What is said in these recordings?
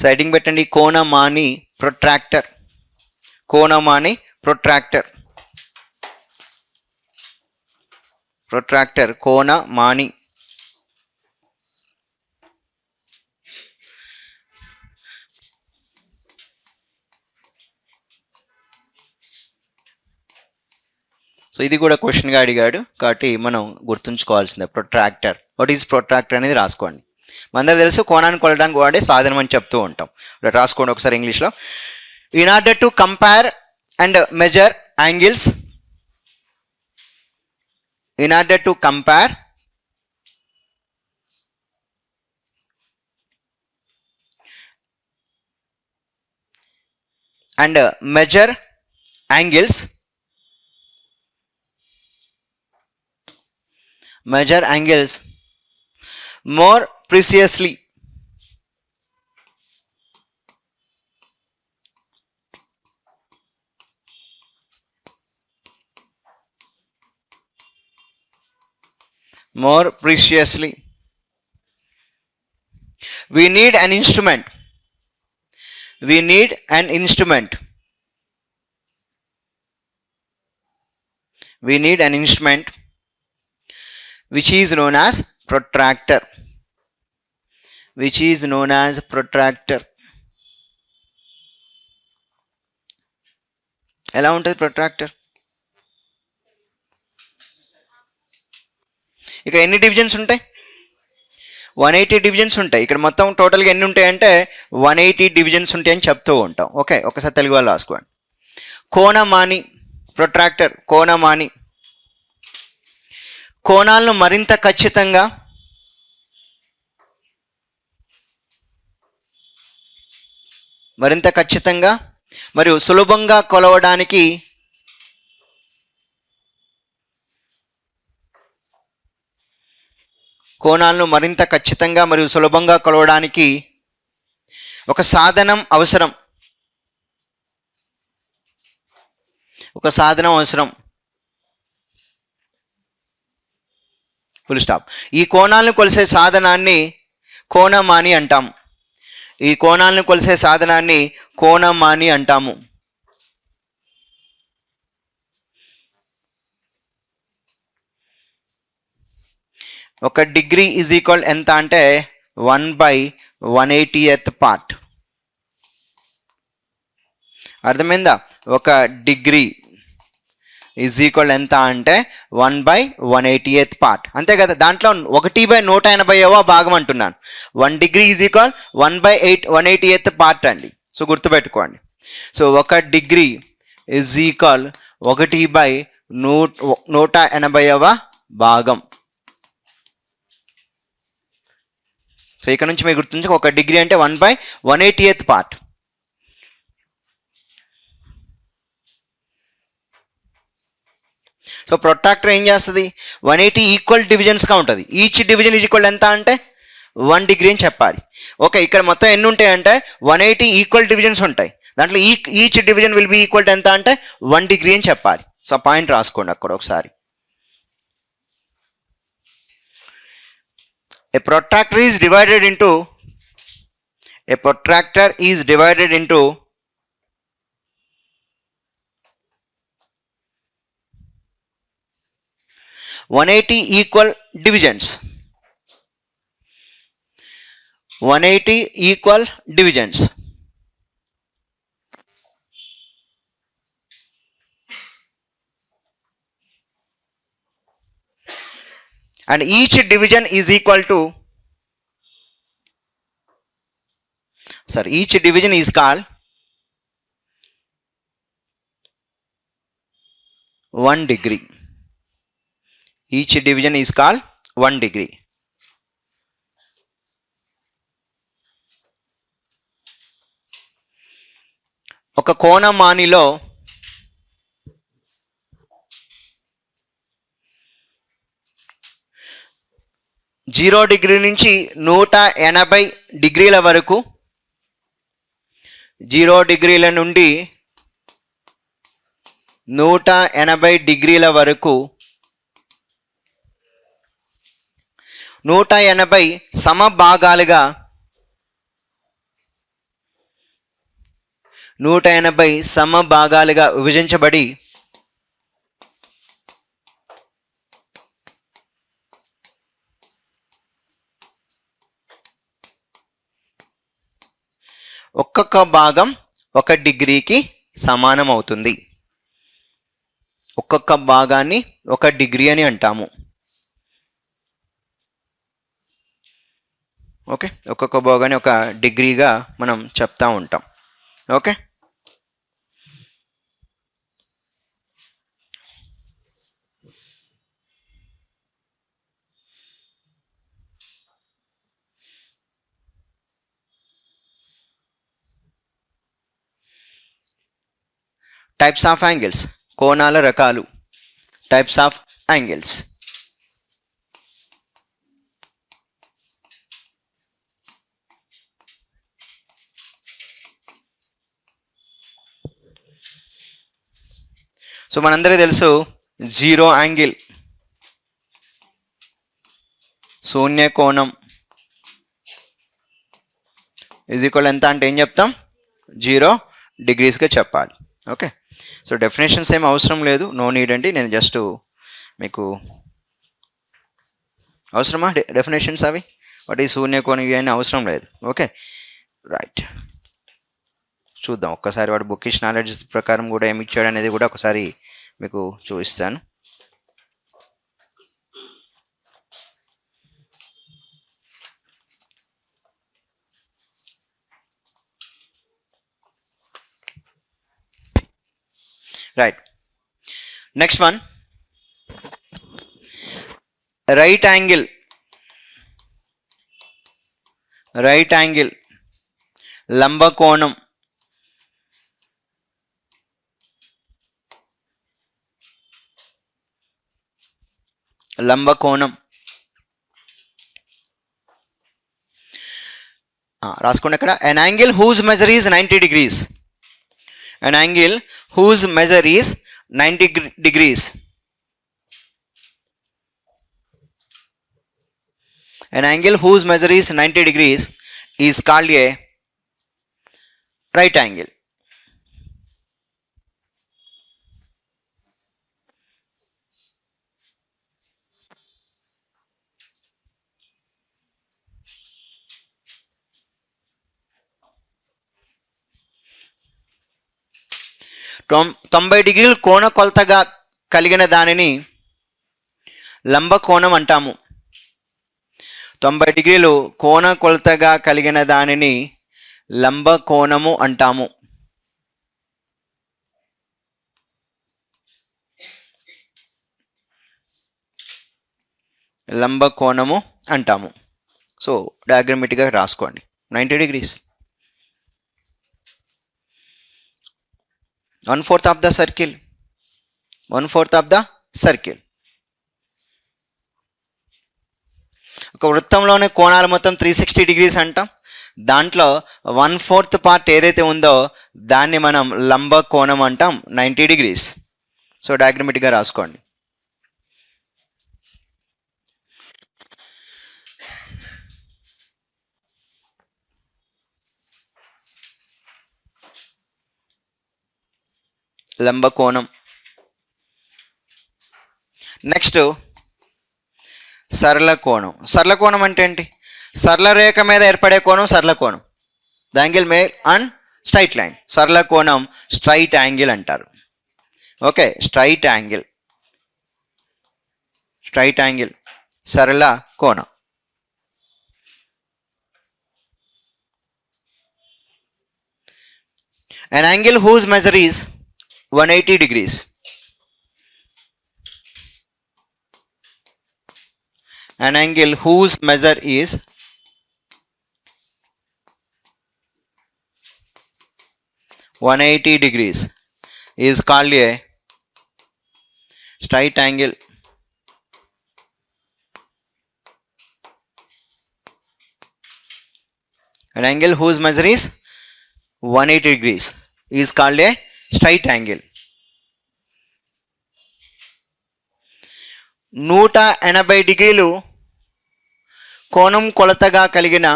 So heading పెట్టండి కోణమాని protractor. కోణమాని protractor. Protractor కోణమాని. So ఇది కూడా క్వశ్చన్గా అడిగాడు కాబట్టి మనం గుర్తుంచుకోవాల్సిందే. ప్రొట్రాక్టర్, వాట్ ఈజ్ ప్రొట్రాక్టర్ అనేది రాసుకోండి. మనందరూ తెలుసు కోణాన్ని కొలడానికి వాడే సాధనం అని చెప్తూ ఉంటాం. రాసుకోండి ఒకసారి ఇంగ్లీష్లో. In order to compare and measure angles, in order to compare and measure angles, more precisely, we need an instrument which is known as protractor. ఎలా ఉంటుంది ప్రొట్రాక్టర్? ఇక్కడ ఎన్ని డివిజన్స్ ఉంటాయి? 180 డివిజన్స్ ఉంటాయి. ఇక్కడ మొత్తం టోటల్గా ఎన్ని ఉంటాయంటే 180 డివిజన్స్ ఉంటాయని చెప్తూ ఉంటాం. ఓకే, ఒకసారి తెలుగు వాళ్ళు రాసుకోండి. కోణమాని ప్రొట్రాక్టర్. కోణమాని కోణాలను మరింత ఖచ్చితంగా మరియు సులభంగా కొలవడానికి ఒక సాధనం అవసరం. Full stop. ఈ కోణాలను కొలిసే సాధనాన్ని కోణమాని అంటాము. ఒక డిగ్రీ ఈజ్ ఈక్వల్ ఎంత అంటే 1/180th పార్ట్. అర్థమైందా? ఒక డిగ్రీ ఈజ్ ఈక్వల్ ఎంత అంటే 1/180th పార్ట్. అంతే కదా, దాంట్లో 1/180వ భాగం అంటున్నాను. 1 degree is equal 1/180th part అండి. సో గుర్తుపెట్టుకోండి. సో ఒక డిగ్రీ ఈజ్ ఈక్వల్ 1/180వ భాగం. సో ఇక్కడ నుంచి మీరు గుర్తుంచుకో, ఒక డిగ్రీ అంటే 1/180th పార్ట్. సో ప్రొట్రాక్టర్ ఏం చేస్తుంది? 180 ఈక్వల్ డివిజన్స్గా ఉంటుంది. ఈచ్ డివిజన్ ఈజ్ ఈక్వల్ ఎంత అంటే 1 డిగ్రీ అని చెప్పాలి. ఓకే, ఇక్కడ మొత్తం ఎన్ని ఉంటాయి అంటే 180 ఈక్వల్ డివిజన్స్ ఉంటాయి. దాంట్లో each division will be equal to ఎంత అంటే 1 డిగ్రీ అని చెప్పాలి. సో పాయింట్ రాసుకోండి అక్కడ ఒకసారి. A protractor is divided into 180 equal divisions. 180 equal divisions. And each division is equal to, each division is called 1 degree. Each division is called 1 degree. ఒక కోణమానిలో zero degree నుంచి 180 డిగ్రీల వరకు, 0 డిగ్రీల నుండి 180 డిగ్రీల వరకు 180 సమభాగాలుగా 180 సమభాగాలుగా విభజించబడి ఒక్కొక్క భాగం 1 డిగ్రీకి సమానం అవుతుంది. ఒక్కొక్క భాగాన్ని 1 డిగ్రీ అని అంటాము. ఓకే, ఒక్కొక్క భాగాన్ని 1 డిగ్రీగా మనం చెప్తా ఉంటాం. ఓకే, టైప్స్ ఆఫ్ యాంగిల్స్, కోణాల రకాలు. Types of angles. సో మనందరికీ తెలుసు జీరో యాంగిల్, శూన్య కోణం ఈజ్ ఈక్వల్ ఎంత అంటే ఏం చెప్తాం? 0 డిగ్రీస్గా చెప్పాలి. ఓకే, సో డెఫినేషన్స్ ఏం అవసరం లేదు, నో నీడ్ అండి. నేను జస్ట్ మీకు అవసరమా డెఫినేషన్స్ అవి? వాటి శూన్య కోణం అని అవసరం లేదు. Okay, right. చూద్దాం ఒక్కసారి వాడు బుకిష్ నాలెడ్జ్ ప్రకారం కూడా ఏమి ఇచ్చాడు అనేది కూడా ఒకసారి మీకు చూపిస్తాను. Right, next one, right angle. Right angle లంబకోణం. లంబకోణం రాసుకోండి అక్కడ. an angle whose measure is 90 degrees. an angle whose measure is 90 degrees. an angle whose measure is 90 degrees is called a right angle. తొంభై డిగ్రీలు కోణ కొలతగా కలిగిన దానిని లంబకోణం అంటాము. 90 డిగ్రీలు కోణ కొలతగా కలిగిన దానిని లంబకోణము అంటాము. లంబకోణము అంటాము. సో డయాగ్రమెటిక్గా రాసుకోండి. 90 degrees, 1/4 of the circle, 1/4 of the circle. ఒక వృత్తంలోనే కోణాలు మొత్తం 360 degrees అంటాం. దాంట్లో 1/4 పార్ట్ ఏదైతే ఉందో దాన్ని మనం లంబ కోణం అంటాం, 90 degrees. సో డయాగ్రమెటిక్గా రాసుకోండి. లంబకోణం. నెక్స్ట్ సరళ కోణం. సరళ కోణం అంటే ఏంటి? సరళ రేఖ మీద ఏర్పడే కోణం సరళ కోణం. The angle made and straight line. సరళ కోణం స్ట్రైట్ యాంగిల్ అంటారు. Okay, straight angle, straight angle, సరళ కోణం. an angle whose measure is 180 degrees. An angle whose measure is 180 degrees is called a straight angle. An angle whose measure is 180 degrees is called a straight angle. 180 డిగ్రీలు కోణం కొలతగా కలిగిన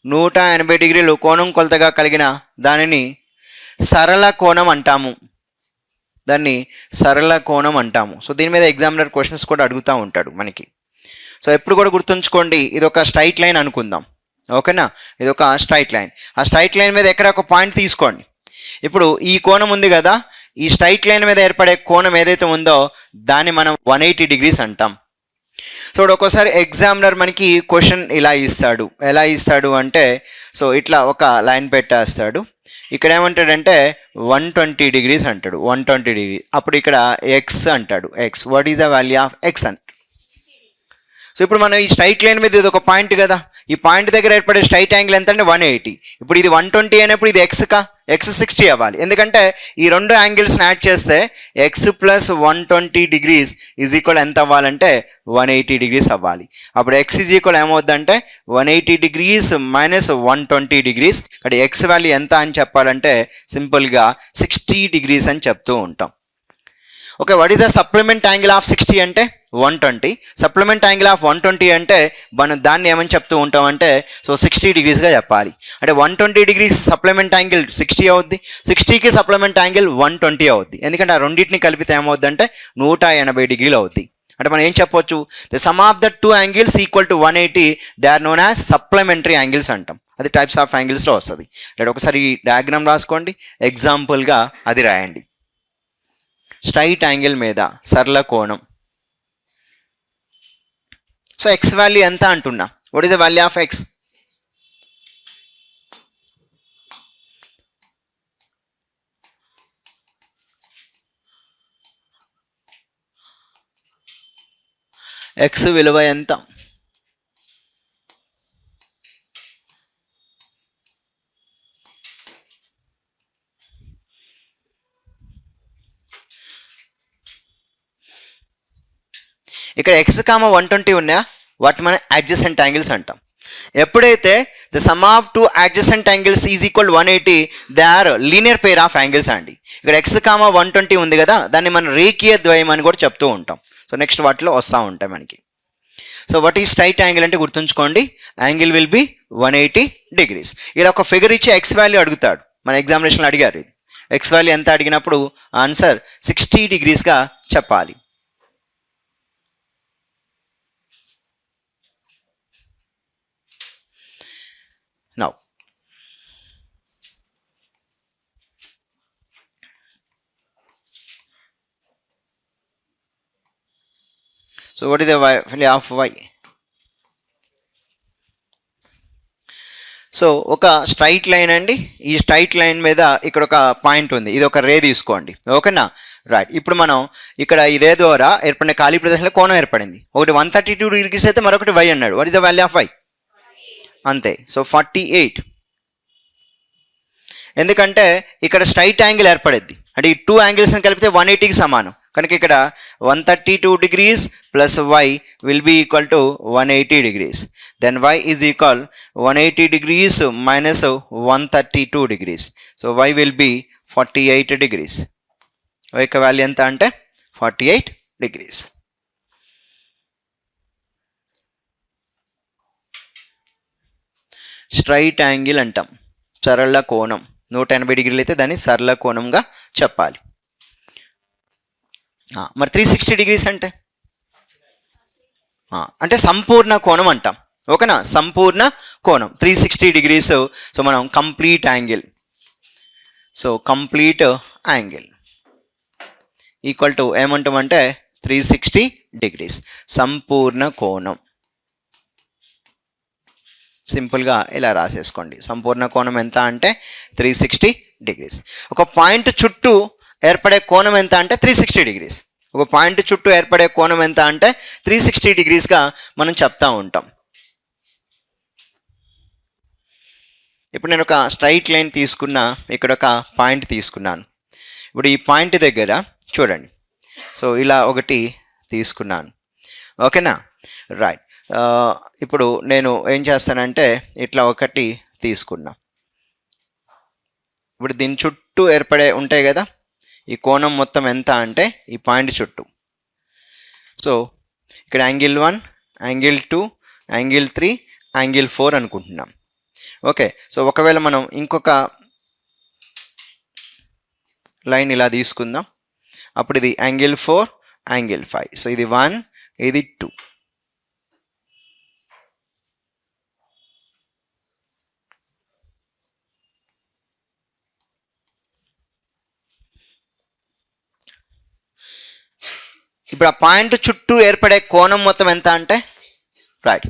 180 డిగ్రీలు కోణం కొలతగా కలిగిన దానిని సరళ కోణం అంటాము. సో దీని మీద ఎగ్జామినర్ క్వశ్చన్స్ కూడా అడుగుతూ ఉంటాడు మనకి. సో ఎప్పుడు కూడా గుర్తుంచుకోండి, ఇది ఒక స్ట్రైట్ లైన్ అనుకుందాం. ఓకేనా, ఇది ఒక స్ట్రైట్ లైన్. ఆ స్ట్రైట్ లైన్ మీద ఎక్కడ ఒక పాయింట్ తీసుకోండి. ఇప్పుడు ఈ కోణం ఉంది కదా, ఈ స్ట్రైట్ లైన్ మీద ఏర్పడే కోణం ఏదైతే ఉందో దాన్ని మనం 180 డిగ్రీస్ అంటాం. సో ఒక్కోసారి ఎగ్జామినర్ మనకి క్వశ్చన్ ఇలా ఇస్తాడు. ఎలా ఇస్తాడు అంటే, సో ఇట్లా ఒక లైన్ పెట్టేస్తాడు. ఇక్కడ ఏమంటాడంటే 120 డిగ్రీస్ అంటాడు. 120 డిగ్రీ. అప్పుడు ఇక్కడ ఎక్స్ అంటాడు. X, what is the value of X అంటాడు. సో ఇప్పుడు మనం ఈ స్ట్రైట్ లైన్ మీద ఇది ఒక పాయింట్ కదా, ఈ పాయింట్ దగ్గర ఏర్పడే స్ట్రైట్ యాంగిల్ ఎంత అంటే 180. ఇప్పుడు ఇది 120 అయినప్పుడు ఇది ఎక్స్ 60 అవ్వాలి. ఎందుకంటే ఈ రెండు యాంగిల్స్ని యాడ్ చేస్తే x plus 120 degrees is equal ఎంత అవ్వాలంటే 180 డిగ్రీస్ అవ్వాలి. అప్పుడు ఎక్స్ ఈజ్ ఈక్వల్ ఏమవుద్దంటే 180 డిగ్రీస్ మైనస్ 120 డిగ్రీస్. ఇక్కడ ఎక్స్ వాల్యూ ఎంత అని చెప్పాలంటే సింపుల్గా 60 డిగ్రీస్ అని చెప్తూ ఉంటాం. Okay, what is the supplement angle of 60 అంటే 120. సప్లిమెంట్ యాంగిల్ ఆఫ్ 120 అంటే మనం దాన్ని ఏమని చెప్తూ ఉంటామంటే సో 60 డిగ్రీస్గా చెప్పాలి. అంటే 120 డిగ్రీస్ సప్లిమెంట్ యాంగిల్ 60 అవుద్ది, 60కి సప్లిమెంట్ యాంగిల్ 120 అవుద్ది. ఎందుకంటే ఆ రెండింటిని కలిపితే ఏమవుద్ది అంటే 180 డిగ్రీలు అవుద్ది. అంటే మనం ఏం చెప్పొచ్చు, the sum of the two angles equal to 180, they are known as supplementary angles అంటాం. అది టైప్స్ ఆఫ్ యాంగిల్స్లో వస్తుంది. అంటే ఒకసారి ఈ డయాగ్రామ్ రాసుకోండి, ఎగ్జాంపుల్గా అది రాయండి. స్ట్రైట్ యాంగిల్ మీద సరళ కోణం. సో ఎక్స్ వాల్యూ ఎంత అంటున్నా, what is the value of X? X విలువ ఎంత? ఇక్కడ ఎక్స్ కామ 120 ఉన్నాయా, వాటి మనం అడ్జసెంట్ యాంగిల్స్ అంటాం. ఎప్పుడైతే the sum of two adjacent angles is equal 180, they are linear pair of angles అండి. ఇక్కడ ఎక్స్ కామ 120 ఉంది కదా, దాన్ని మనం రేఖీయ ద్వయం అని కూడా చెప్తూ ఉంటాం. సో నెక్స్ట్ వాటిలో వస్తూ ఉంటాయి మనకి. సో వాట్ ఈ స్ట్రైట్ యాంగిల్ అంటే గుర్తుంచుకోండి, యాంగిల్ విల్ బి 180 డిగ్రీస్. ఇలా ఒక ఫిగర్ ఇచ్చి ఎక్స్ వాల్యూ అడుగుతాడు, మన ఎగ్జామినేషన్లో అడిగారు. ఇది ఎక్స్ వాల్యూ ఎంత అడిగినప్పుడు ఆన్సర్ 60 డిగ్రీస్గా చెప్పాలి. Now, so what is the value of y? So ఒక స్ట్రైట్ లైన్ అండి, ఈ స్ట్రైట్ లైన్ మీద ఇక్కడ ఒక పాయింట్ ఉంది, ఇది ఒక రే తీసుకోండి. ఓకేనా, రైట్. ఇప్పుడు మనం ఇక్కడ ఈ రే ద్వారా ఏర్పడిన ఖాళీ ప్రదేశంలో కోణం ఏర్పడింది. ఒకటి 132 డిగ్రీస్ అయితే మరొకటి y అన్నాడు. What is the value of y? అంతే. సో 48. ఎందుకంటే ఇక్కడ స్ట్రైట్ యాంగిల్ ఏర్పడేది, అంటే ఈ టూ యాంగిల్స్ని కలిపితే 180కి సమానం. కనుక ఇక్కడ 132 degrees plus y will be equal to 180 degrees. Then y is equal 180 degrees minus 132 degrees. So y will be 48 degrees. y యొక్క వాల్యూ ఎంత అంటే 48 డిగ్రీస్. స్ట్రైట్ యాంగిల్ అంటాం, సరళ కోణం. 180 డిగ్రీలు అయితే దాన్ని సరళ కోణంగా చెప్పాలి. మరి 360 డిగ్రీస్ అంటే అంటే సంపూర్ణ కోణం అంటాం. ఓకేనా, సంపూర్ణ కోణం 360 డిగ్రీస్. సో మనం complete angle, so complete angle equal to ఏమంటామంటే 360 డిగ్రీస్, సంపూర్ణ కోణం. సింపుల్గా ఇలా రాసేసుకోండి. సంపూర్ణ కోణం ఎంత అంటే 360 డిగ్రీస్. ఒక పాయింట్ చుట్టూ ఏర్పడే కోణం ఎంత అంటే 360 డిగ్రీస్. ఒక పాయింట్ చుట్టూ ఏర్పడే కోణం ఎంత అంటే 360 డిగ్రీస్గా మనం చెప్తా ఉంటాం. ఇప్పుడు నేను ఒక స్ట్రైట్ లైన్ తీసుకున్నా, ఇక్కడ ఒక పాయింట్ తీసుకున్నాను. ఇప్పుడు ఈ పాయింట్ దగ్గర చూడండి, సో ఇలా ఒకటి తీసుకున్నాను. ఓకేనా, రైట్. ఇప్పుడు నేను ఏం చేస్తానంటే ఇట్లా ఒకటి తీసుకున్నా. ఇప్పుడు దీని చుట్టూ ఏర్పడే ఉంటాయి కదా, ఈ కోణం మొత్తం ఎంత అంటే ఈ పాయింట్ చుట్టూ. సో ఇక్కడ యాంగిల్ 1, యాంగిల్ 2, యాంగిల్ 3, యాంగిల్ 4 అనుకుంటున్నాం. ఓకే. సో ఒకవేళ మనం ఇంకొక లైన్ ఇలా తీసుకుందాం, అప్పుడు ఇది యాంగిల్ 4, యాంగిల్ 5. సో ఇది 1, ఇది 2. ఇప్పుడు ఆ పాయింట్ చుట్టూ ఏర్పడే కోణం మొత్తం ఎంత అంటే, right,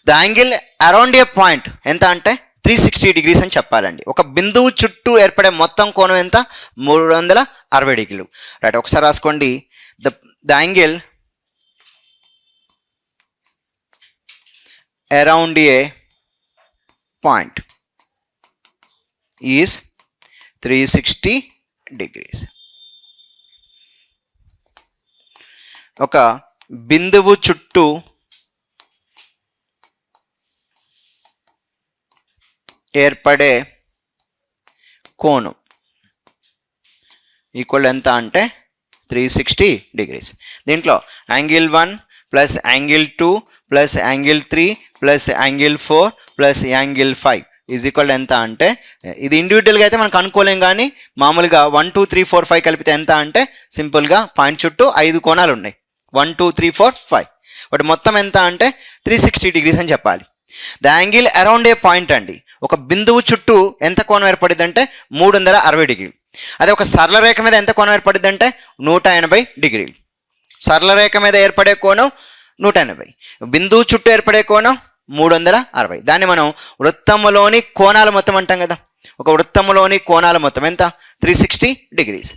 the angle around a point ఎంత అంటే 360 degrees అని చెప్పాలండి. ఒక బిందువు చుట్టూ ఏర్పడే మొత్తం కోణం ఎంత, 360 degrees. రైట్, ఒకసారి రాసుకోండి. The angle around a point is 360 degrees. ఒక బిందువు చుట్టూ ఏర్పడే కోణం ఈక్వల్ ఎంత అంటే 360 degrees. దీంట్లో angle 1 plus angle 2 plus angle 3 plus angle 4 plus angle 5 is equal ఎంత అంటే, ఇది ఇండివిజువల్గా అయితే మనం కనుక్కోలేం, కానీ మామూలుగా 1 2 3 4 5 కలిపితే ఎంత అంటే సింపుల్గా పాయింట్ చుట్టూ 5 కోణాలు ఉన్నాయి. 1 2 3 4 5, బట్ మొత్తం ఎంత అంటే 360 degrees అని చెప్పాలి. The angle around a point అండి, ఒక బిందువు చుట్టూ ఎంత కోణం ఏర్పడింది అంటే 360 degrees. అదే ఒక సరళ రేఖ మీద ఎంత కోణం ఏర్పడింది అంటే 180 degrees. సరళ రేఖ మీద ఏర్పడే కోణం 180, బిందువు చుట్టూ ఏర్పడే కోణం 360. దాన్ని మనం వృత్తములోని కోణాల మొత్తం అంటాం కదా. ఒక వృత్తములోని కోణాల మొత్తం ఎంత, 360 degrees.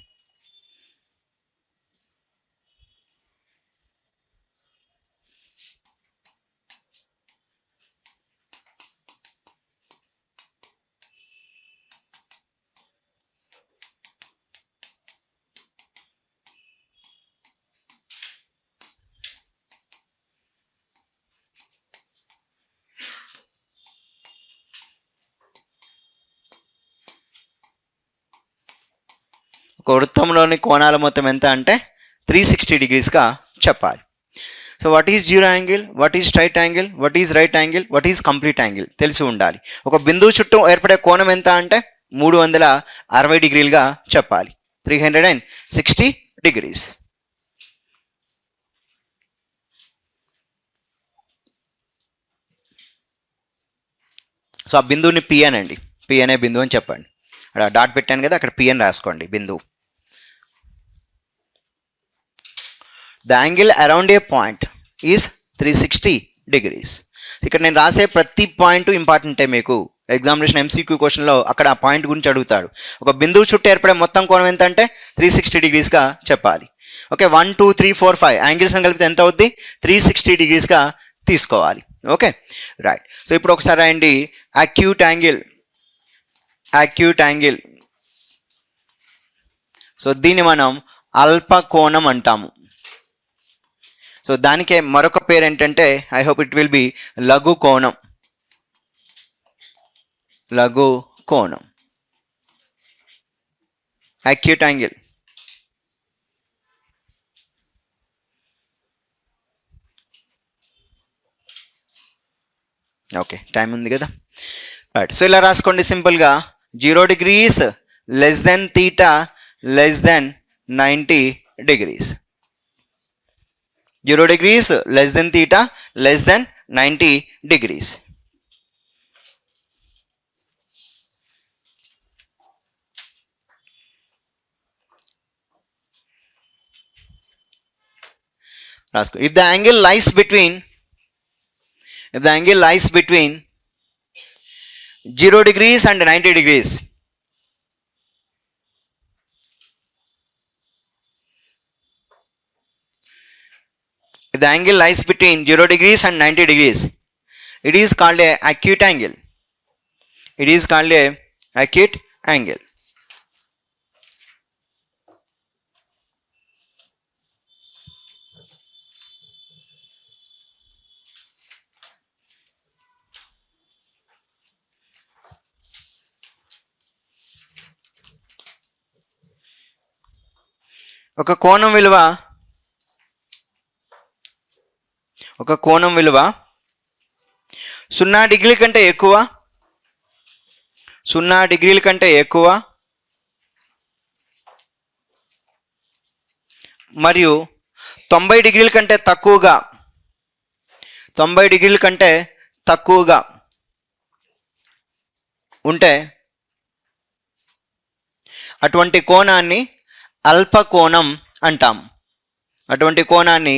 ఒక వృత్తంలోని కోణాల మొత్తం ఎంత అంటే 360 degreesగా చెప్పాలి. So what is zero angle, what is straight angle, what is right angle, what is complete angle తెలిసి ఉండాలి. ఒక బిందువు చుట్టూ ఏర్పడే కోణం ఎంత అంటే 360 degreesగా చెప్పాలి, 360 degrees. సో ఆ బిందువుని పి అనండి, పి అనే బిందువు అని చెప్పండి. అక్కడ డాట్ పెట్టాను కదా, అక్కడ పి అని రాసుకోండి బిందువు. The angle around a point is 360 degrees. ఇక్కడ నేను రాసే ప్రతి పాయింట్ ఇంపార్టెంటే మీకు. ఎగ్జామినేషన్ MCQ క్వశ్చన్లో అక్కడ ఆ పాయింట్ గురించి అడుగుతాడు. ఒక బిందువు చుట్టూ ఏర్పడే మొత్తం కోణం ఎంత అంటే 360 degreesగా చెప్పాలి. ఓకే, 1 2 3 4 5 యాంగిల్స్ అని కలిపితే ఎంత అవుద్ది, 360 degreesగా తీసుకోవాలి. Okay, right. సో ఇప్పుడు ఒకసారి రాయండి, acute angle, acute angle. So దీన్ని మనం అల్ప కోణం అంటాము. సో దానికే మరొక పేరు ఏంటంటే, I hope it will be లఘు కోణం, లఘు కోణం, అక్యూట్ యాంగిల్. ఓకే, టైం ఉంది కదా. రైట్, సో ఇలా రాసుకోండి సింపుల్గా, 0 degrees less than theta less than 90 degrees. 0 degrees less than theta less than 90 degrees. If the angle lies between 0 degrees and 90 degrees, if the angle lies between 0 degrees and 90 degrees, it is called a acute angle. It is called a acute angle. ఒక కోణం విలువ 0 degree కంటే ఎక్కువ 0 డిగ్రీల కంటే ఎక్కువ మరియు 90 డిగ్రీల కంటే తక్కువగా 90 డిగ్రీల కంటే తక్కువగా ఉంటే అటువంటి కోణాన్ని అల్పకోణం అంటాం. అటువంటి కోణాన్ని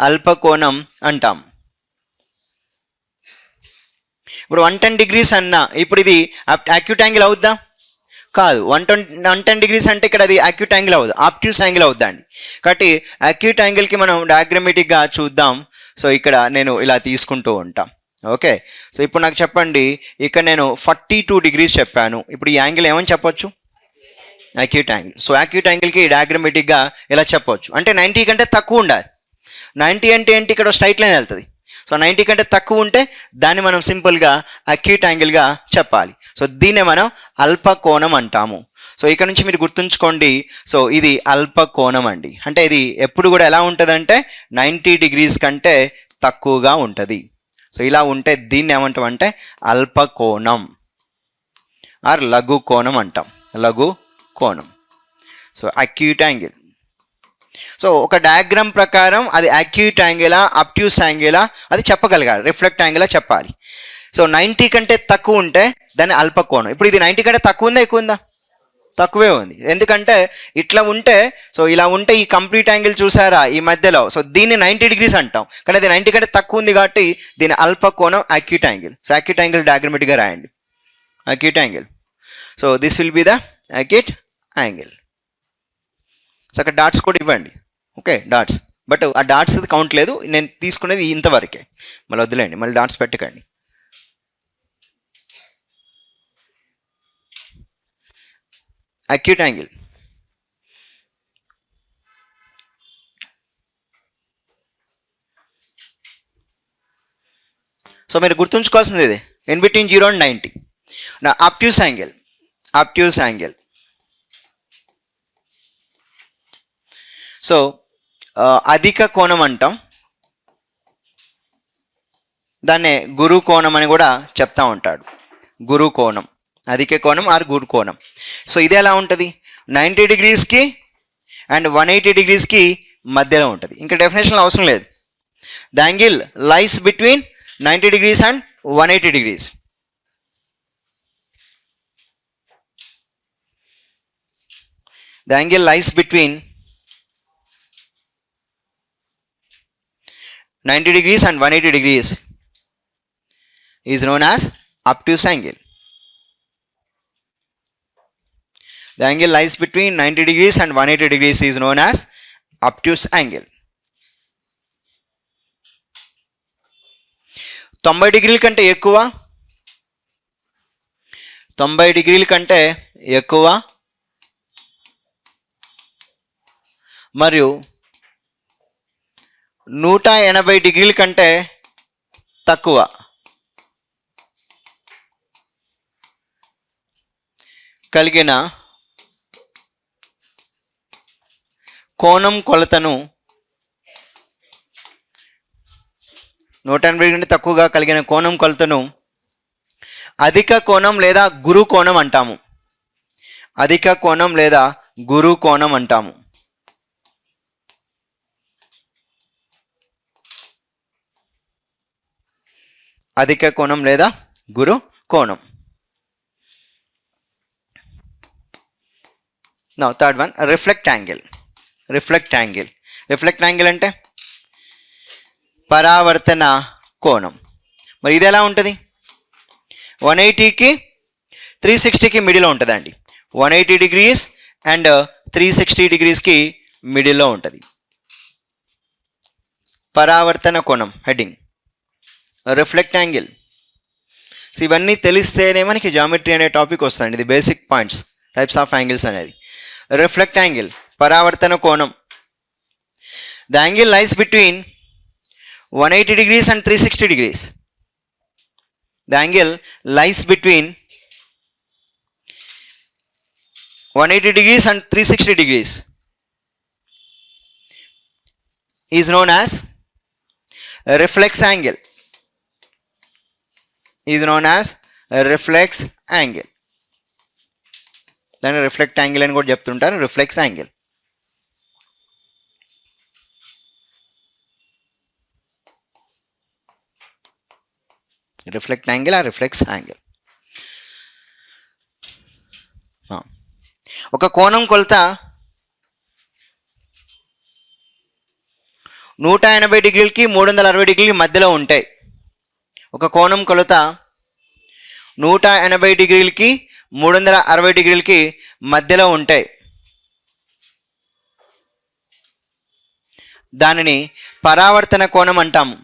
అల్పకోణం అంటాం. ఇప్పుడు 110 డిగ్రీస్ అన్నా ఇప్పుడు ఇది యాక్యూట్ యాంగిల్ అవుద్దా? కాదు. 110 డిగ్రీస్ అంటే ఇక్కడ అది యాక్యూట్ యాంగిల్ అవ్వదు, ఆబ్ట్యూస్ యాంగిల్ అవుద్దండి. కాబట్టి యాక్యూట్ యాంగిల్కి మనం డయాగ్రమెటిక్గా చూద్దాం. సో ఇక్కడ నేను ఇలా తీసుకుంటూ ఉంటాం. ఓకే, సో ఇప్పుడు నాకు చెప్పండి, ఇక్కడ నేను 42 డిగ్రీస్ చెప్పాను. ఇప్పుడు ఈ యాంగిల్ ఏమని చెప్పొచ్చు? Acute angle. సో యాక్యూట్ యాంగిల్కి డయాగ్రమెటిక్గా ఇలా చెప్పొచ్చు. అంటే 90 కంటే తక్కువ ఉండాలి. 90 అంటే ఏంటి? ఇక్కడ స్ట్రైట్ లైన్ వెళ్తుంది. సో 90 కంటే తక్కువ ఉంటే దాన్ని మనం సింపుల్గా అక్యూట్ యాంగిల్గా చెప్పాలి. సో దీన్నే మనం అల్పకోణం అంటాము. సో ఇక్కడ నుంచి మీరు గుర్తుంచుకోండి, సో ఇది అల్పకోణం అండి. అంటే ఇది ఎప్పుడు కూడా ఎలా ఉంటుందంటే 90 డిగ్రీస్ కంటే తక్కువగా ఉంటుంది. సో ఇలా ఉంటే దీన్ని ఏమంటాం అంటే అల్పకోణం ఆర్ లఘు కోణం అంటాం. లఘు కోణం. So acute angle. సో ఒక డయాగ్రామ్ ప్రకారం అది అక్యూట్ యాంగిలా అబ్ట్యూస్ యాంగిలా అది చెప్పగలగాలి, రిఫ్లెక్ట్ యాంగిలా చెప్పాలి. సో 90 కంటే తక్కువ ఉంటే దాన్ని అల్పకోణం. ఇప్పుడు ఇది 90 కంటే తక్కువ ఉందా ఎక్కువ ఉందా? తక్కువే ఉంది. ఎందుకంటే ఇట్లా ఉంటే, సో ఇలా ఉంటే ఈ కంప్లీట్ యాంగిల్ చూసారా ఈ మధ్యలో, సో దీన్ని 90 డిగ్రీస్ అంటాం. కానీ అది 90 కంటే తక్కువ ఉంది కాబట్టి దీని అల్పకోణం acute angle. So acute angle డయాగ్రమెటిక్గా రాయండి, acute angle. So this will be the acute angle. So అక్కడ డాట్స్ కూడా ఇవ్వండి. Okay, dots. బట్ ఆ డాట్స్ కౌంట్ లేదు, నేను తీసుకునేది ఇంతవరకే. మళ్ళీ వద్దులేండి, మళ్ళీ డాట్స్ పెట్టకండి. Acute angle. సో మీరు గుర్తుంచుకోవాల్సింది ఇది ఇన్ బిట్వీన్ 0 and 90. నా obtuse angle, obtuse angle. So అధిక కోణం అంటాం, దాన్నే గురు కోణం అని కూడా చెప్తా ఉంటాడు. గురు కోణం, అధిక కోణం ఆర్ గురు కోణం. సో ఇది ఎలా ఉంటుంది? 90 డిగ్రీస్కి అండ్ 180 డిగ్రీస్కి మధ్యలో ఉంటుంది. ఇంకా డెఫినేషన్ అవసరం లేదు. The angle lies between 90 degrees and 180 degrees. The angle lies between 90 degrees and 180 degrees is known as obtuse angle. The angle lies between 90 degrees and 180 degrees is known as obtuse angle. 90 డిగ్రీల కంటే ఎక్కువ, 90 డిగ్రీల కంటే ఎక్కువ మరియు 180 డిగ్రీల కంటే తక్కువ కలిగిన కోణం కొలతను 180 కంటే తక్కువగా కలిగిన కోణం కొలతను అధిక కోణం లేదా గురు కోణం అంటాము. అధిక కోణం లేదా గురు కోణం అంటాము. అధిక కోణం లేదా గురు కోణం. Now third one, reflect angle. Reflect angle. Reflect angle అంటే పరావర్తన కోణం. మరి ఇది ఎలా ఉంటుంది? 180కి 360కి మిడిల్లో ఉంటుందండి. 180 డిగ్రీస్ అండ్ 360 డిగ్రీస్కి మిడిల్లో ఉంటుంది. పరావర్తన కోణం హెడ్డింగ్ రిఫ్లెక్ట్ యాంగిల్. సో ఇవన్నీ తెలిస్తేనే మనకి జామెట్రీ అనే టాపిక్ వస్తుంది. ఇది basic points, types of angles అనేది. రిఫ్లెక్ట్ యాంగిల్ పరావర్తన కోణం. The angle lies between 180 degrees and 360 degrees. The angle lies between 180 degrees and 360 degrees is known as reflex angle. Is known as reflex angle. దాన్ని reflect angle అని కూడా చెప్తుంటారు, reflex angle. Reflect angle ఆ reflex angle. ఒక కోణం కొలత 180 డిగ్రీలకి 360 డిగ్రీలకి మధ్యలో ఉంటాయి. ఒక కోణం కొలత 180 డిగ్రీలకి 360 డిగ్రీలకి మధ్యలో ఉంటాయి. దానిని పరావర్తన కోణం అంటాము.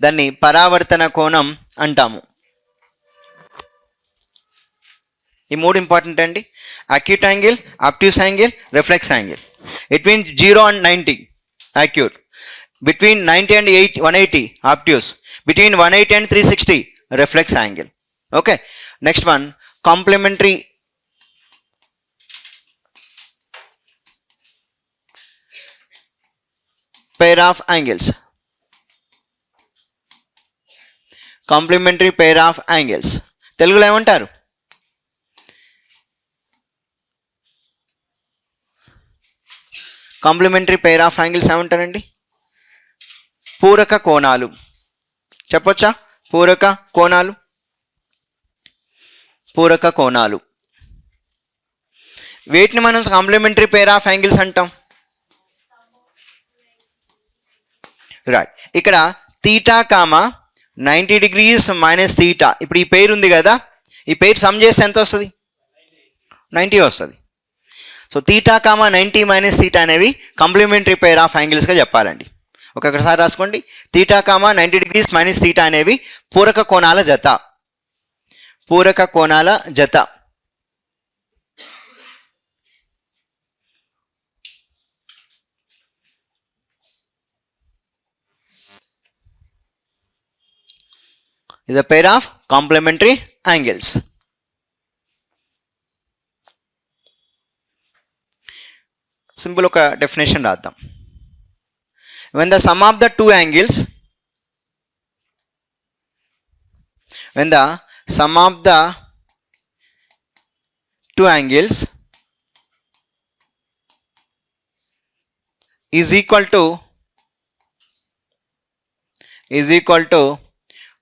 దాన్ని పరావర్తన కోణం అంటాము. ఈ మూడు ఇంపార్టెంట్ అండి. Acute angle, obtuse angle, reflex angle. Between 0 and 90 acute, between 90 and 180 obtuse, between 180 and 360 reflex angle. Okay, next one, complementary pair of angles. Complementary pair of angles తెలుగులో ఏమంటారు? కాంప్లిమెంటరీ పెయిర్ ఆఫ్ యాంగిల్స్ ఏమంటారండి? పూరక కోణాలు. చెప్పొచ్చా? పూరక కోణాలు. పూరక కోణాలు వీటిని మనం complementary pair of angles అంటాం. రైట్. ఇక్కడ theta comma 90 degrees minus theta. ఇప్పుడు ఈ పెయిర్ ఉంది కదా, ఈ పెయిర్ సమ్ చేస్తే ఎంత వస్తుంది? 90 వస్తుంది. So theta comma 90 minus theta అనేవి కాంప్లిమెంటరీ పెయిర్ ఆఫ్ యాంగిల్స్గా చెప్పాలండి. ఒకసారి రాసుకోండి. Theta comma 90 degrees minus theta అనేవి పూరక కోణాల జత. పూరక కోణాల జత. is a pair of complementary angles. Simple ఒక డెఫినేషన్ రాద్దాం. when the sum of the two angles, when the sum of the two angles is equal to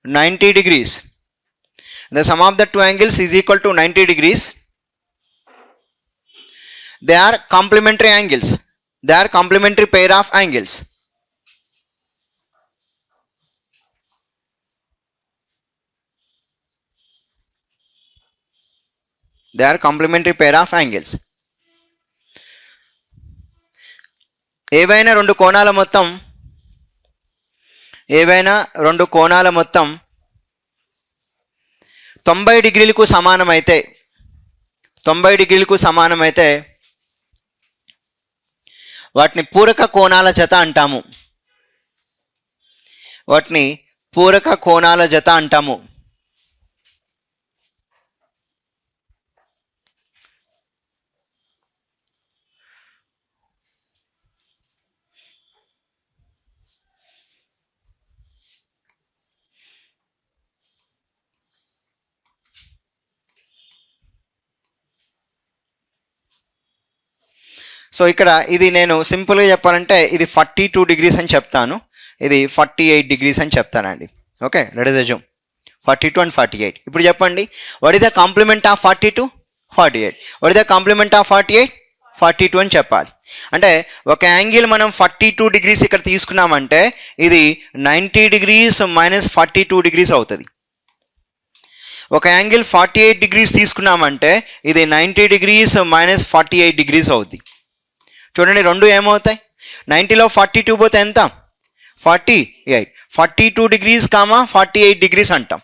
90 degrees, the sum of the two angles is equal to 90 degrees, they are complementary angles. They are complementary pair of angles. They are complementary pair of angles. ఏవైనా రెండు కోణాల మొత్తం 90 డిగ్రీలకు సమానమైతే 90 డిగ్రీలకు సమానమైతే వాటిని పూరక కోణాల జత అంటాము. వాటిని పూరక కోణాల జత అంటాము. సో ఇక్కడ ఇది నేను సింపుల్గా చెప్పాలంటే ఇది 42 డిగ్రీస్ అని చెప్తాను, ఇది 48 డిగ్రీస్ అని చెప్తానండి. Okay, let us assume 42 and 48. ఇప్పుడు చెప్పండి, what is the complement of 42? 48. What is the complement of 48? 42 అని చెప్పాలి. అంటే ఒక యాంగిల్ మనం 42 డిగ్రీస్ ఇక్కడ తీసుకున్నామంటే ఇది 90 డిగ్రీస్ మైనస్ 42 డిగ్రీస్ అవుతుంది. ఒక యాంగిల్ 48 డిగ్రీస్ తీసుకున్నామంటే ఇది 90 డిగ్రీస్ మైనస్ 48 డిగ్రీస్ అవుద్ది. చూడండి, రెండు ఏమవుతాయి? 90లో 42 పోతే ఎంత? 48. 42 డిగ్రీస్ కామా 48 డిగ్రీస్ అంటాం.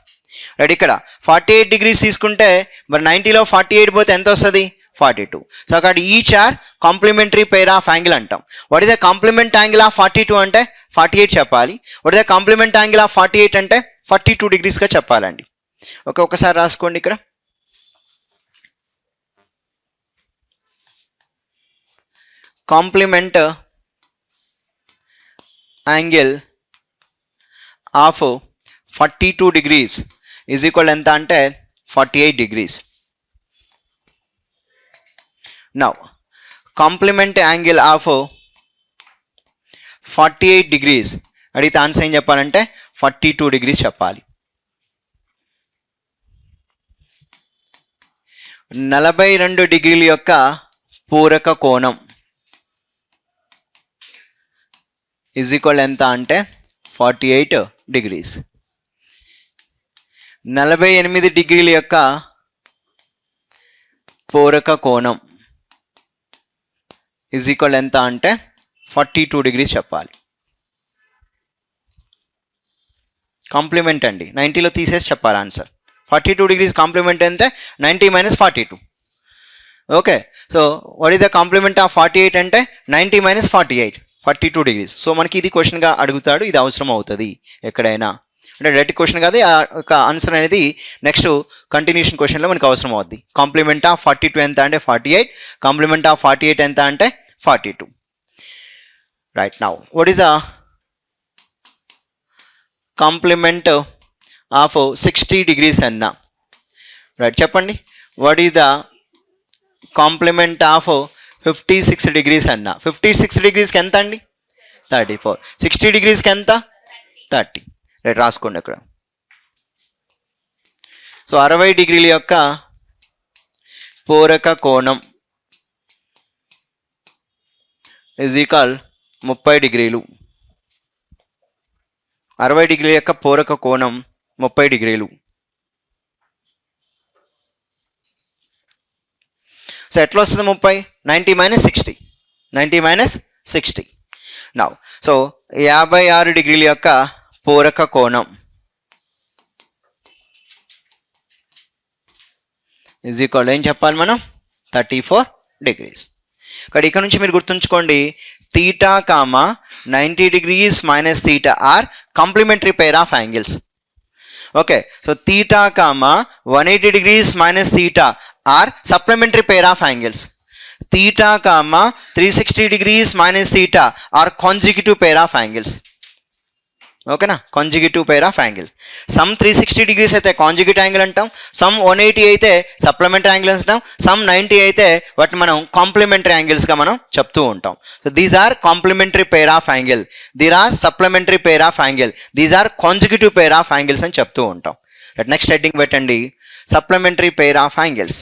రైట్, ఇక్కడ 48 డిగ్రీస్ తీసుకుంటే మరి 90లో 48 పోతే ఎంత వస్తుంది? 42. సో అక్కడ each are complementary pair of angle అంటాం. What is the complement angle of 42 అంటే 48 చెప్పాలి. What is the complement angle of 48 అంటే 42 డిగ్రీస్గా చెప్పాలండి. ఓకే, ఒకసారి రాసుకోండి. ఇక్కడ complement angle of 42 degrees is equal ఎంత అంటే 48 degrees. Now complement angle of 48 degrees అడిగితే ఆన్సర్ ఏం చెప్పాలంటే 42 డిగ్రీస్ చెప్పాలి. 42 డిగ్రీల యొక్క పూరక కోణం ఈజ్ ఈక్వల్ ఎంత అంటే 48 డిగ్రీస్. 48 డిగ్రీల యొక్క పూరక కోణం ఈజ్ ఈక్వల్ ఎంత అంటే 42 డిగ్రీస్ చెప్పాలి. కాంప్లిమెంట్ అండి, 90లో తీసేసి చెప్పాలి ఆన్సర్. 42 డిగ్రీస్ కాంప్లిమెంట్ అంటే 90 - 42. Okay, so what is the complement of 48 అంటే 90 - 48, 42 డిగ్రీస్. సో మనకి ఇది క్వశ్చన్గా అడుగుతాడు, ఇది అవసరం అవుతుంది ఎక్కడైనా, అంటే డైరెక్ట్ క్వశ్చన్ కాదు, ఆ యొక్క ఆన్సర్ అనేది నెక్స్ట్ కంటిన్యూషన్ క్వశ్చన్లో మనకు అవసరం అవుద్ది. కాంప్లిమెంట్ ఆఫ్ 42 ఎంత అంటే 48, కాంప్లిమెంట్ ఆఫ్ 48 ఎంత అంటే 42. Right, now what is the complement of 60 degrees అన్న? రైట్, చెప్పండి. What is the complement of 56 degrees అన్న? 56 డిగ్రీస్కి ఎంత అండి? 34. 60 డిగ్రీస్కి ఎంత? 30. రైట్, రాసుకోండి అక్కడ. సో 60 డిగ్రీల యొక్క పూరక కోణం ఈజ్ ఈక్వల్ 30 డిగ్రీలు. 60 డిగ్రీల యొక్క పూరక కోణం 30 డిగ్రీలు. సో ఎట్లా వస్తుంది 30? 90 - 60, 90 - 60. నౌ సో 56 డిగ్రీల యొక్క పూరక కోణం ఈజ్ ఈక్వల్ ఏం చెప్పాలి మనం? 34 డిగ్రీస్. ఇక్కడ నుంచి మీరు గుర్తుంచుకోండి, theta, 90 degrees minus theta are complementary pair of angles. Okay, so theta, 180 degrees minus theta are supplementary pair of angles. Theta, 360 degrees minus theta are consecutive pair of angles. ఓకేనా, conjugative pair of angle. Some 360 degrees అయితే conjugate angle అంటాం, some 180 అయితే supplementary angle అంటాం, some 90 అయితే వాటిని మనం complementary యాంగిల్స్గా మనం చెప్తూ ఉంటాం. So these are complementary pair of angle, there are supplementary pair of angle, these are conjugative pair of angles అని చెప్తూ ఉంటాం. నెక్స్ట్ హెడ్డింగ్ పెట్టండి, supplementary pair of angles.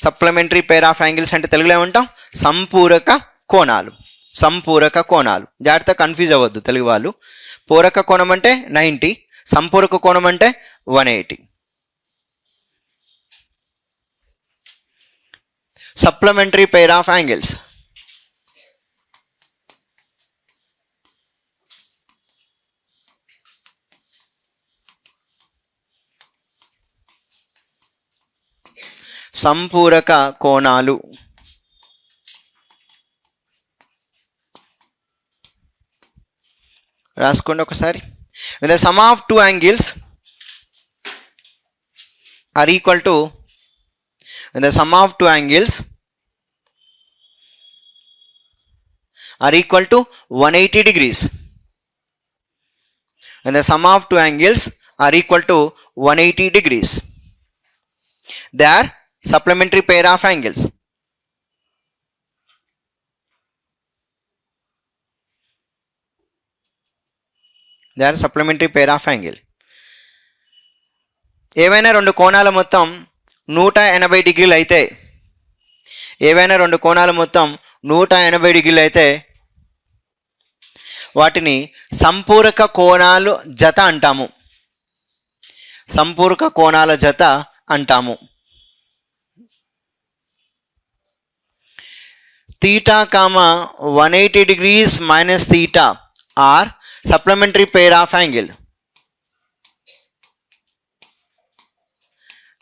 Supplementary pair of angles అంటే తెలుగులో ఏమంటాం? సంపూరక కోణాలు. సంపూరక కోణాలు, జాగ్రత్త కన్ఫ్యూజ్ అవ్వద్దు తెలుగు వాళ్ళు. పూరక కోణం అంటే 90, సంపూరక కోణం అంటే 180. Supplementary pair of angles. సంపూరక కోణాలు. రాసుకోండి ఒకసారి. When the sum of two angles are equal to, when the sum of two angles are equal to 180 degrees, when the sum of two angles are equal to 180 degrees, they are supplementary pair of angles. They are supplementary pair of angle. ఏవైనా రెండు కోణాల మొత్తం 180 డిగ్రీలు అయితే, ఏవైనా రెండు కోణాల మొత్తం 180 డిగ్రీలు అయితే వాటిని సంపూరక కోణాలు జత అంటాము. సంపూరక కోణాల జత అంటాము. theta, 180 degrees minus theta are supplementary pair of angle,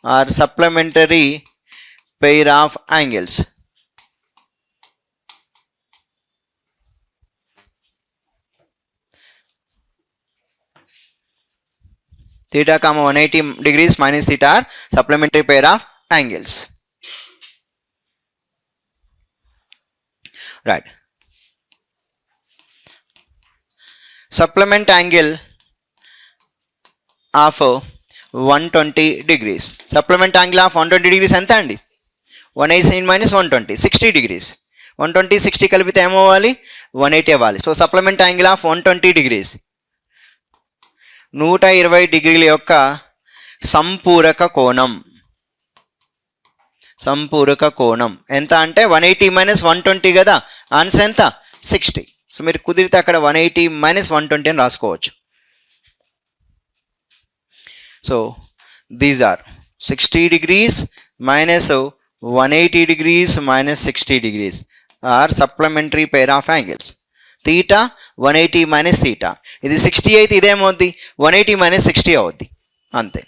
are supplementary pair of angles. Theta, 180 degrees minus theta are supplementary pair of angles. Right. Supplement angle of 120 degrees. Supplement angle of 120 degrees ఎంత అండి? 118 minus 120 60 degrees. 120 60 కలిపితే ఏమవ్వాలి? 180 అవ్వాలి. So supplement angle of 120 degrees 120 డిగ్రీల యొక్క సంపూరక కోణం. సంపూరక కోణం ఎంత అంటే 180 మైనస్ 120 కదా, ఆన్సర్ ఎంత? 60. సో మీరు కుదిరితే అక్కడ 180 మైనస్ 120 అని రాసుకోవచ్చు. So these are 60 degrees minus 180 degrees minus 60 degrees are supplementary pair of angles. Theta 180 minus theta. ఇది 60 అయితే ఇదేమవుద్ది? 180 minus 60 అవుద్ది, అంతే.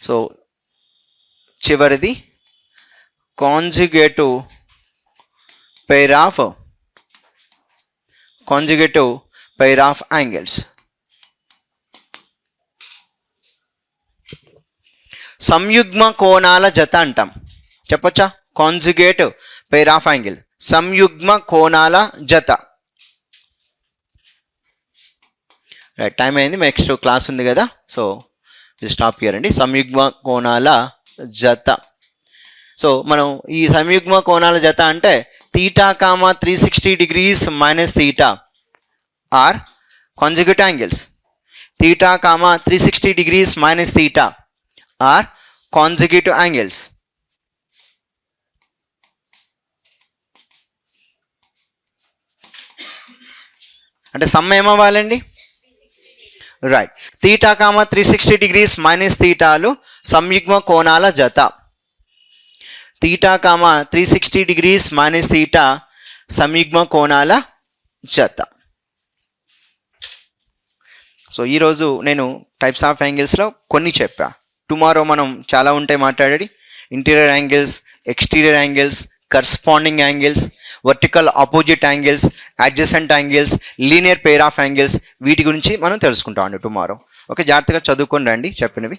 సో చివరిది కాంజుగేటివ్ పెయిర్ ఆఫ్ యాంగిల్స్. సంయుగ్మ కోణాల జత అంటాం, చెప్పొచ్చా? కాంజుగేట్ పెయిర్ ఆఫ్ యాంగిల్, సంయుగ్మ కోణాల జత. రైట్, టైం అయింది, నెక్స్ట్ క్లాస్ ఉంది కదా, సో స్టాప్ హియర్ అండి. సంయుగ్మ కోణాల జత. సో మనం ఈ సంయుగ్మ కోణాల జత అంటే theta comma 360 degrees minus theta are conjugate angles. Theta comma 360 degrees minus theta are conjugate angles. అంటే సమ్ ఏమవ్వాలండి? Right, theta comma 360 degrees minus తీటాలు సంయుగ్మ కోణాల జత. Theta comma 360 degrees minus theta సంయుగ్మ కోణాల జత. సో ఈరోజు నేను టైప్స్ ఆఫ్ యాంగిల్స్లో కొన్ని చెప్పా. టుమారో మనం చాలా ఉంటాయి మాట్లాడేది. Interior angles, exterior angles, corresponding angles, vertical opposite angles, adjacent angles, linear pair of angles, వీటి గురించి మనం తెలుసుకుంటాం అండి టుమారో. ఓకే, జాగ్రత్తగా చదువుకొని రండి చెప్పినవి.